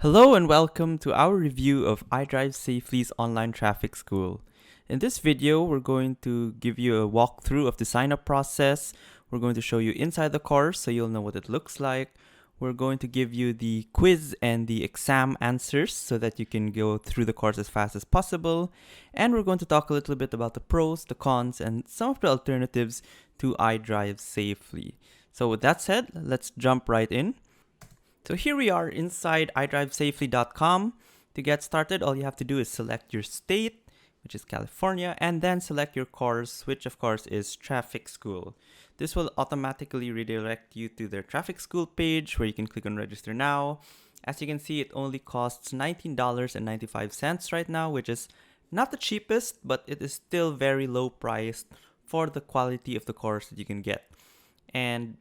Hello and welcome to our review of IDriveSafely's online traffic school. In this video, we're going to give you a walkthrough of the sign-up process. We're going to show you inside the course so you'll know what it looks like. We're going to give you the quiz and the exam answers so that you can go through the course as fast as possible. And we're going to talk a little bit about the pros, the cons, and some of the alternatives to IDriveSafely. So with that said, let's jump right in. So here we are inside IDriveSafely.com. To get started, all you have to do is select your state, which is California, and then select your course, which of course is Traffic School. This will automatically redirect you to their Traffic School page where you can click on Register Now. As you can see, it only costs $19.95 right now, which is not the cheapest, but it is still very low priced for the quality of the course that you can get. And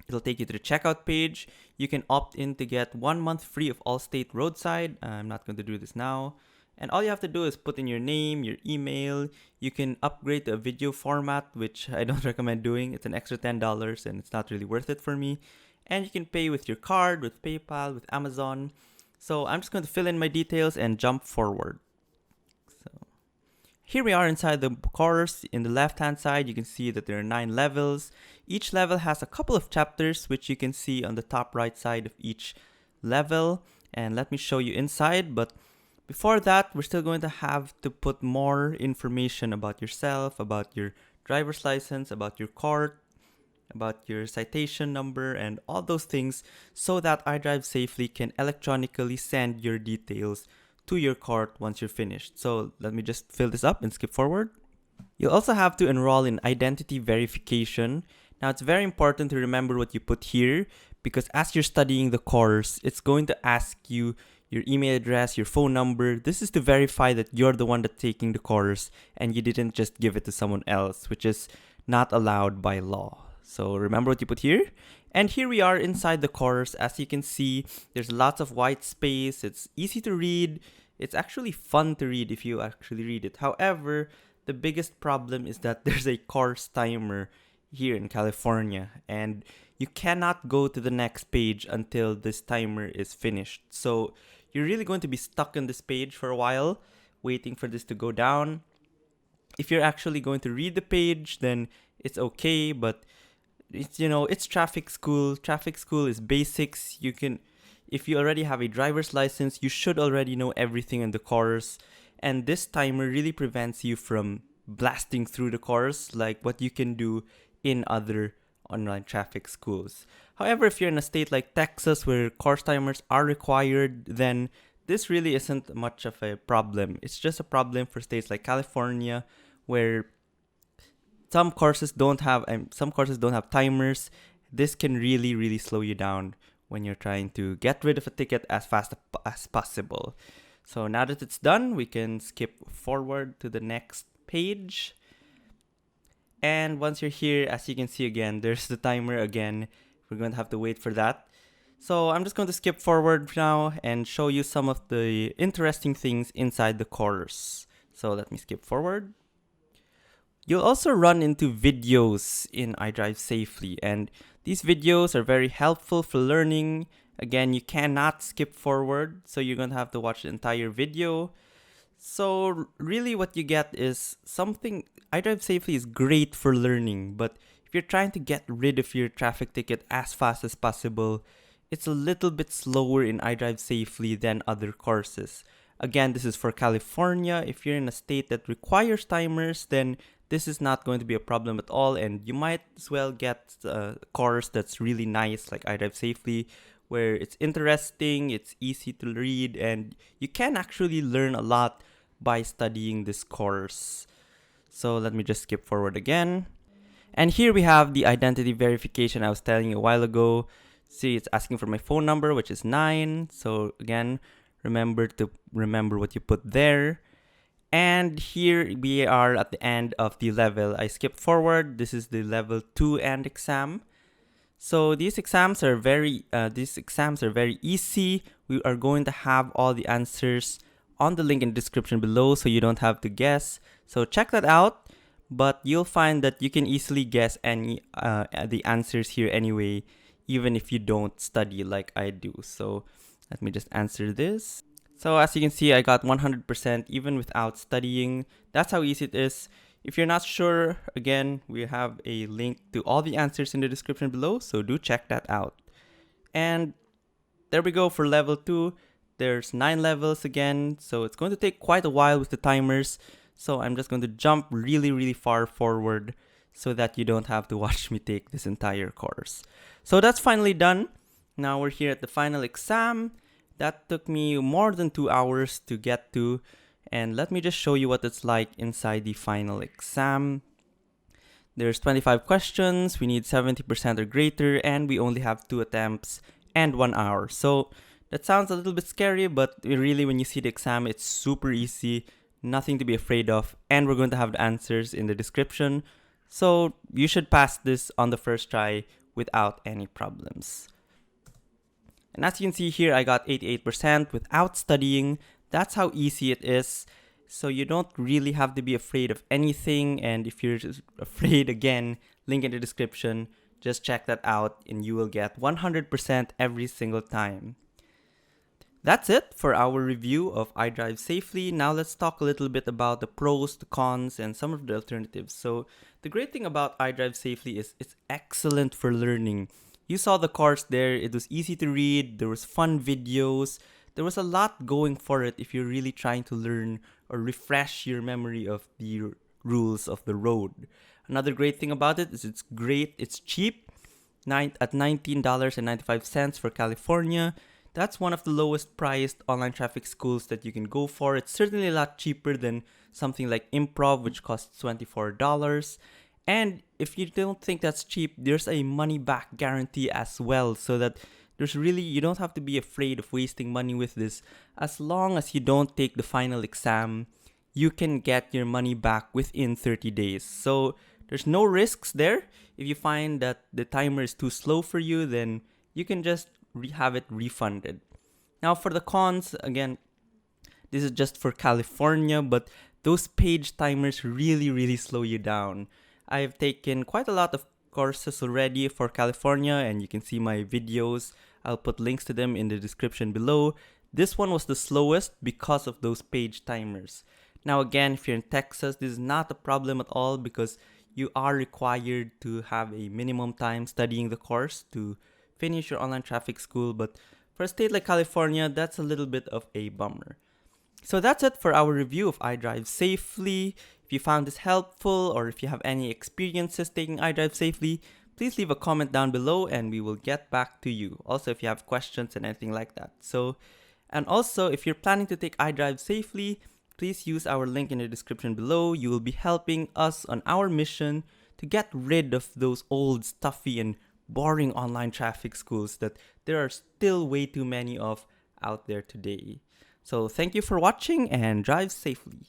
it'll take you to the checkout page. You can opt in to get 1 month free of Allstate Roadside. I'm not going to do this now. And all you have to do is put in your name, your email. You can upgrade to a video format, which I don't recommend doing. It's an extra $10 and it's not really worth it for me. And you can pay with your card, with PayPal, with Amazon. So I'm just going to fill in my details and jump forward. Here we are inside the course. In the left-hand side, you can see that there are 9 levels. Each level has a couple of chapters, which you can see on the top right side of each level. And let me show you inside. But before that, we're still going to have to put more information about yourself, about your driver's license, about your court, about your citation number, and all those things so that IDriveSafely can electronically send your details to your cart once you're finished. So let me just fill this up and skip forward. You'll also have to enroll in identity verification. Now it's very important to remember what you put here because as you're studying the course, it's going to ask you your email address, your phone number. This is to verify that you're the one that's taking the course and you didn't just give it to someone else, which is not allowed by law. So remember what you put here. And here we are inside the course. As you can see, there's lots of white space. It's easy to read. It's actually fun to read if you actually read it. However, the biggest problem is that there's a course timer here in California, and you cannot go to the next page until this timer is finished. So you're really going to be stuck on this page for a while, waiting for this to go down. If you're actually going to read the page, then it's okay, but it's traffic school. Traffic school is basics. If you already have a driver's license, you should already know everything in the course. And this timer really prevents you from blasting through the course like what you can do in other online traffic schools. However, if you're in a state like Texas where course timers are required, then this really isn't much of a problem. It's just a problem for states like California where some courses don't have timers. This can really slow you down when you're trying to get rid of a ticket as fast as possible. So now that it's done, we can skip forward to the next page. And once you're here, as you can see again, there's the timer again. We're going to have to wait for that. So I'm just going to skip forward now and show you some of the interesting things inside the course. So let me skip forward. You'll also run into videos in IDriveSafely, and these videos are very helpful for learning. Again, you cannot skip forward, so you're going to have to watch the entire video. So really what you get is something. IDriveSafely is great for learning, but if you're trying to get rid of your traffic ticket as fast as possible, it's a little bit slower in IDriveSafely than other courses. Again, this is for California. If you're in a state that requires timers, then this is not going to be a problem at all, and you might as well get a course that's really nice like IDriveSafely, where it's interesting, it's easy to read, and you can actually learn a lot by studying this course. So let me just skip forward again. And here we have the identity verification I was telling you a while ago. See, it's asking for my phone number, which is 9. So again, remember what you put there. And here we are at the end of the level. I skipped forward. This is the level 2 end exam. So these exams are very easy. We are going to have all the answers on the link in the description below, so you don't have to guess. So check that out. But you'll find that you can easily guess any the answers here anyway, even if you don't study like I do. So Let me just answer this. So as you can see, I got 100% even without studying. That's how easy it is. If you're not sure, again, we have a link to all the answers in the description below, so do check that out. And there we go for level 2. There's 9 levels again, so it's going to take quite a while with the timers. So I'm just going to jump really far forward so that you don't have to watch me take this entire course. So that's finally done. Now we're here at the final exam. That took me more than 2 hours to get to. And let me just show you what it's like inside the final exam. There's 25 questions, we need 70% or greater, and we only have 2 attempts and 1 hour. So that sounds a little bit scary, but really when you see the exam, it's super easy, nothing to be afraid of, and we're going to have the answers in the description. So you should pass this on the first try without any problems. And as you can see here, I got 88% without studying. That's how easy it is. So you don't really have to be afraid of anything. And if you're just afraid, again, link in the description. Just check that out and you will get 100% every single time. That's it for our review of IDriveSafely. Now let's talk a little bit about the pros, the cons, and some of the alternatives. So the great thing about IDriveSafely is it's excellent for learning. You saw the course there, it was easy to read, there was fun videos, there was a lot going for it if you're really trying to learn or refresh your memory of the rules of the road. Another great thing about it is it's great, it's cheap, at $19.95 for California. That's one of the lowest priced online traffic schools that you can go for. It's certainly a lot cheaper than something like Improv, which costs $24. And if you don't think that's cheap, there's a money back guarantee as well, so that you don't have to be afraid of wasting money with this. As long as you don't take the final exam, you can get your money back within 30 days. So there's no risks there. If you find that the timer is too slow for you, then you can just have it refunded. Now for the cons, again, this is just for California, but those page timers really slow you down. I've taken quite a lot of courses already for California, and you can see my videos. I'll put links to them in the description below. This one was the slowest because of those page timers. Now again, if you're in Texas, this is not a problem at all because you are required to have a minimum time studying the course to finish your online traffic school, but for a state like California, that's a little bit of a bummer. So that's it for our review of IDriveSafely. If you found this helpful or if you have any experiences taking IDriveSafely, please leave a comment down below and we will get back to you. Also, if you have questions and anything like that. And also, if you're planning to take IDriveSafely, please use our link in the description below. You will be helping us on our mission to get rid of those old, stuffy, and boring online traffic schools that there are still way too many of out there today. So thank you for watching and drive safely.